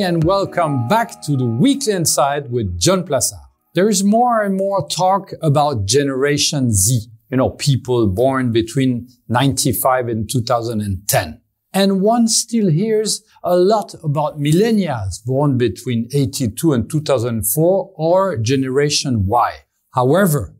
morning and welcome back to the Weekly Insight with John Plassard. There is more and more talk about Generation Z, people born between 95 and 2010. And one still hears a lot about millennials born between 82 and 2004 or Generation Y. However,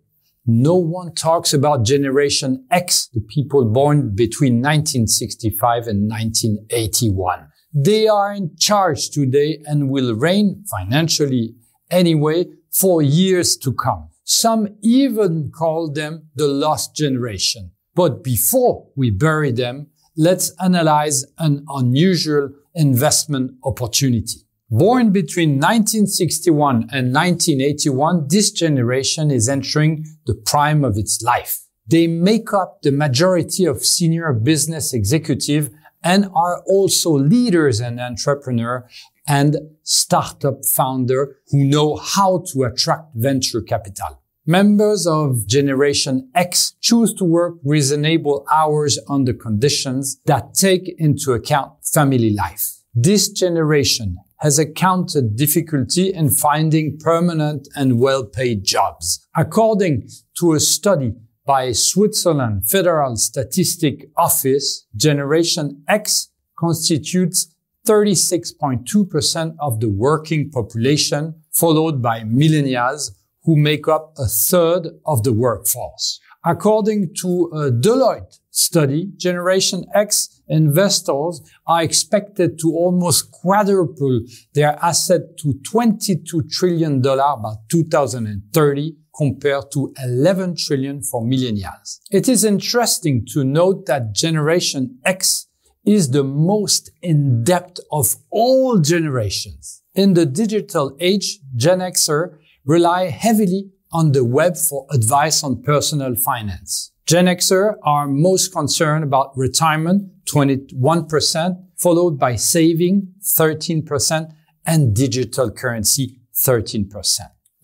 no one talks about Generation X, the people born between 1965 and 1981. They are in charge today and will reign financially anyway for years to come. Some even call them the lost generation. But before we bury them, let's analyze an unusual investment opportunity. Born between 1961 and 1981, this generation is entering the prime of its life. They make up the majority of senior business executives and are also leaders and entrepreneurs and startup founders who know how to attract venture capital. Members of Generation X choose to work reasonable hours under conditions that take into account family life. This generation has encountered difficulty in finding permanent and well-paid jobs. According to a study by Switzerland Federal Statistics Office, Generation X constitutes 36.2% of the working population, followed by millennials, who make up a third of the workforce. According to a Deloitte study, Generation X investors are expected to almost quadruple their asset to $22 trillion by 2030 compared to 11 trillion for millennials. It is interesting to note that Generation X is the most in-depth of all generations. In the digital age, Gen Xers rely heavily on the web for advice on personal finance. Gen Xers are most concerned about retirement, 21%, followed by saving, 13%, and digital currency, 13%.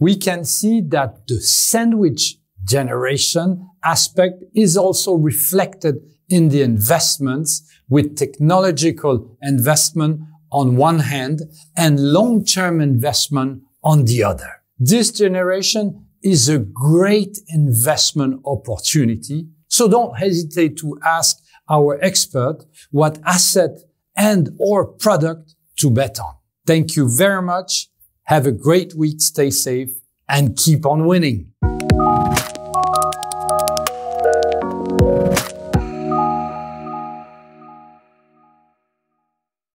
We can see that the sandwich generation aspect is also reflected in the investments, with technological investment on one hand and long-term investment on the other. This generation is a great investment opportunity, so don't hesitate to ask our expert what asset and or product to bet on. Thank you very much. Have a great week, stay safe, and keep on winning.